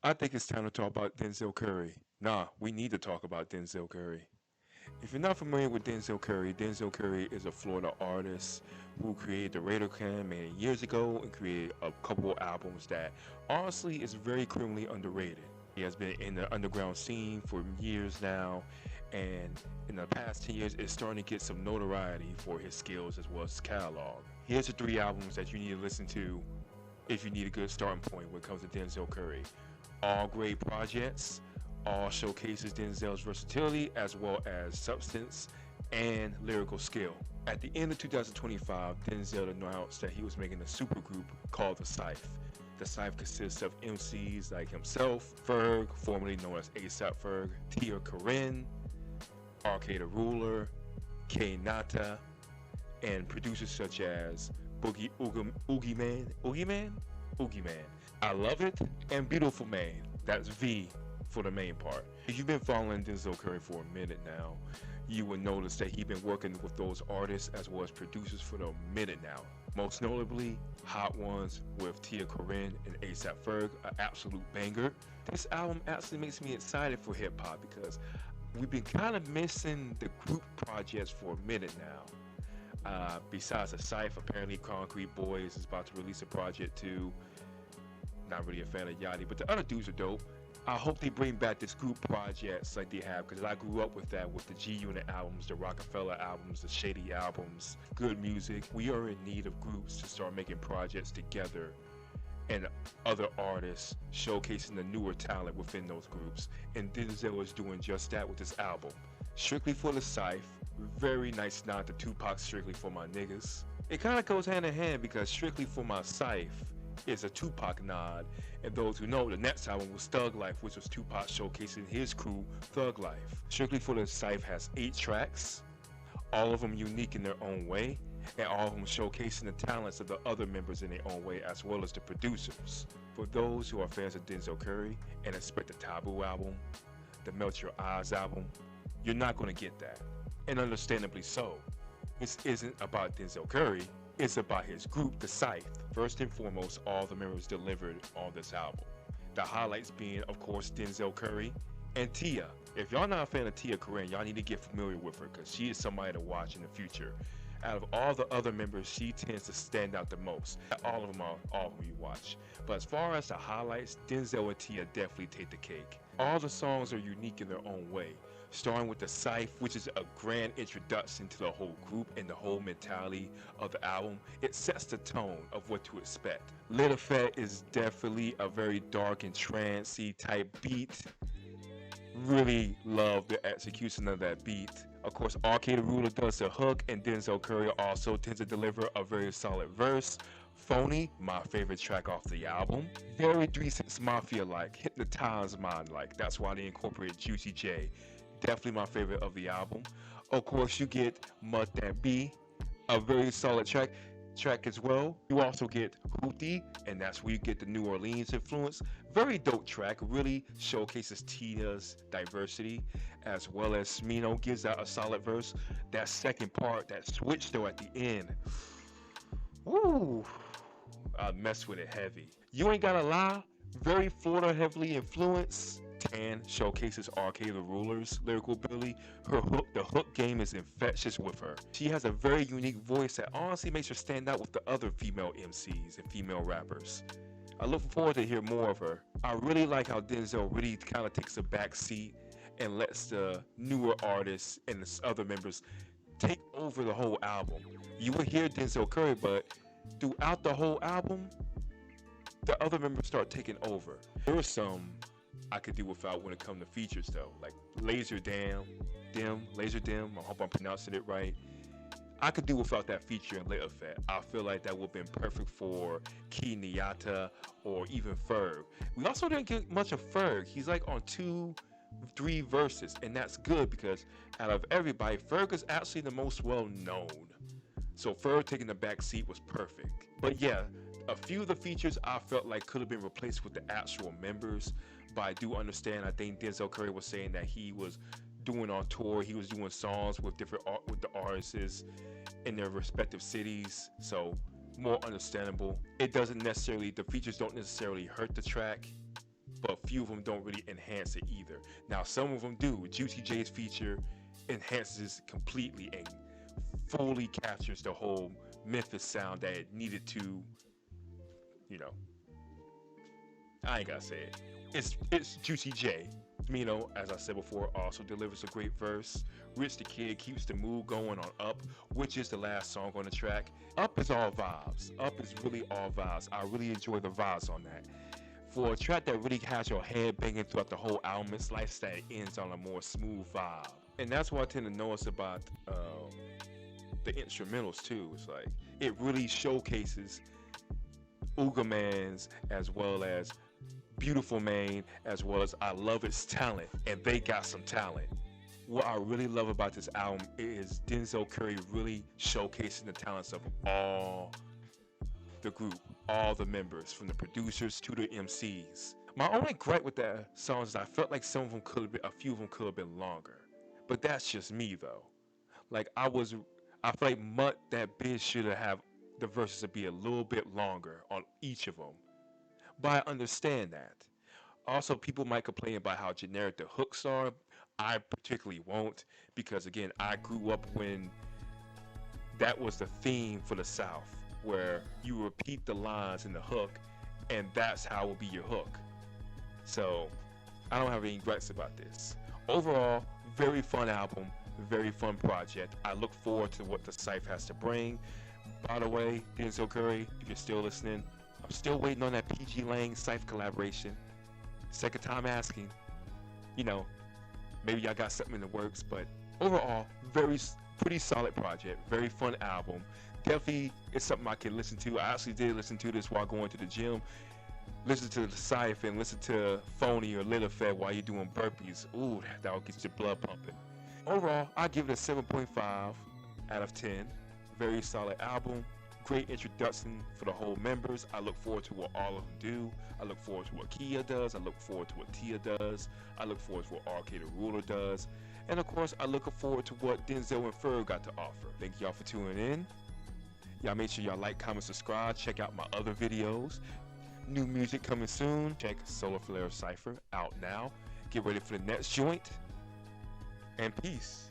I think it's time to talk about Denzel Curry. Nah, we need to talk about Denzel Curry. If you're not familiar with Denzel Curry is a Florida artist who created the Raider Clan many years ago and created a couple of albums that honestly is very criminally underrated. He has been in the underground scene for years now, and in the past 10 years, is starting to get some notoriety for his skills as well as his catalog. Here's the three albums that you need to listen to if you need a good starting point when it comes to Denzel Curry. All great projects, all showcases Denzel's versatility as well as substance and lyrical skill. At the end of 2025, Denzel announced that he was making a supergroup called the Scythe. The Scythe consists of MCs like himself, Ferg, formerly known as ASAP Ferg, Tia Corinne, Arcade the Ruler, K Nata, and producers such as Oogie Man, I Love It, and Beautiful Man. That's V for the main part. If you've been following Denzel Curry for a minute now, you will notice that he's been working with those artists as well as producers for a minute now. Most notably, Hot Ones with Tia Corinne and ASAP Ferg, an absolute banger. This album actually makes me excited for hip hop because we've been kind of missing the group projects for a minute now. Besides the Scythe, apparently Concrete Boys is about to release a project too. Not really a fan of Yachty, but the other dudes are dope. I hope they bring back this group projects like they have, because I grew up with that, with the G Unit albums, the Rockefeller albums, the Shady albums, good music. We are in need of groups to start making projects together and other artists showcasing the newer talent within those groups. And Denzel is doing just that with this album. Strictly for the Scythe, very nice nod to Tupac, Strictly for My Niggas. It kind of goes hand in hand because Strictly for My Scythe is a Tupac nod, and those who know, the next album was Thug Life, which was Tupac showcasing his crew, Thug Life. Strictly for the Scythe has 8 tracks, all of them unique in their own way, and all of them showcasing the talents of the other members in their own way as well as the producers. For those who are fans of Denzel Curry and expect the Taboo album, the Melt Your Eyes album, you're not going to get that, and understandably so. This isn't about Denzel Curry, it's about his group, the Scythe. First and foremost, all the members delivered on this album. The highlights being, of course, Denzel Curry and Tia. If y'all not a fan of Tia Corinne, y'all need to get familiar with her because she is somebody to watch in the future. Out of all the other members, she tends to stand out the most. All of them you watch. But as far as the highlights, Denzel and Tia definitely take the cake. All the songs are unique in their own way, starting with the Scythe, which is a grand introduction to the whole group and the whole mentality of the album. It sets the tone of what to expect. Lit Effect is definitely a very dark and trancey type beat. Really love the execution of that beat. Of course, Arcade Ruler does the hook, and Denzel Curry also tends to deliver a very solid verse. PHONY, my favorite track off the album. Very 3 6 Mafia-like, Hypnotize Mind-like. That's why they incorporated Juicy J. Definitely my favorite of the album. Of course, you get Must That Be, a very solid track as well. You also get HOOPTY, and that's where you get the New Orleans influence. Very dope track, really showcases Tia's diversity, as well as Smino gives out a solid verse. That second part, that switch though at the end, woo, I mess with it heavy. You Ain't Gotta Lie, very Florida heavily influenced. Tan showcases Arcade the Ruler's lyrical ability. The hook game is infectious with her. She has a very unique voice that honestly makes her stand out with the other female MCs and female rappers. I look forward to hear more of her. I really like how Denzel really kind of takes a back seat and lets the newer artists and the other members take over the whole album. You will hear Denzel Curry, but throughout the whole album, the other members start taking over. There are some I could do without when it comes to features though, like Laser Dim, I hope I'm pronouncing it right. I could do without that feature in Lit Effect. I feel like that would have been perfect for Key Niata or even Ferg. We also didn't get much of Ferg. He's like on 2-3 verses, and that's good because out of everybody, Ferg is actually the most well known. So Ferg taking the back seat was perfect. But yeah, a few of the features I felt like could have been replaced with the actual members, but I do understand. I think Denzel Curry was saying that he was doing on tour, he was doing songs with with the artists in their respective cities, so more understandable. It doesn't necessarily, the features don't necessarily hurt the track, but few of them don't really enhance it either. Now some of them do. Juicy J's feature enhances completely and fully captures the whole Memphis sound that it needed to, you know, I ain't gotta say it. It's Juicy J. You know, as I said before, also delivers a great verse. Rich the Kid keeps the mood going on Up, which is the last song on the track. Up is all vibes. Up is really all vibes. I really enjoy the vibes on that. For a track that really has your head banging throughout the whole album, it's nice that it ends on a more smooth vibe. And that's what I tend to notice about the instrumentals too. It's like it really showcases Ooga Man's as well as Beautiful Maine, as well as I Love Its talent, and they got some talent. What I really love about this album is Denzel Curry really showcasing the talents of all the group, all the members, from the producers to the MCs. My only gripe with that song is I felt like some of them could have been, a few of them could have been longer. But that's just me though. Like I feel like that bit should have the verses to be a little bit longer on each of them. But I understand that. Also, people might complain about how generic the hooks are. I particularly won't, because again, I grew up when that was the theme for the South, where you repeat the lines in the hook, and that's how it will be your hook. So, I don't have any regrets about this. Overall, very fun album, very fun project. I look forward to what the Scythe has to bring. By the way, Denzel Curry, if you're still listening, I'm still waiting on that PG Lang Scythe collaboration. Second time asking. You know, maybe y'all got something in the works, but overall, pretty solid project, very fun album. Definitely, it's something I can listen to. I actually did listen to this while going to the gym. Listen to the Scythe and listen to PHONY or Little Fed while you're doing burpees. Ooh, that'll get your blood pumping. Overall, I give it a 7.5 out of 10. Very solid album. Great introduction for the whole members. I look forward to what all of them do. I look forward to what Kia does. I look forward to what Tia does. I look forward to what RK the Ruler does. And of course, I look forward to what Denzel and Ferg got to offer. Thank y'all for tuning in. Y'all make sure y'all like, comment, subscribe. Check out my other videos. New music coming soon. Check Solar Flare Cypher out now. Get ready for the next joint. And peace.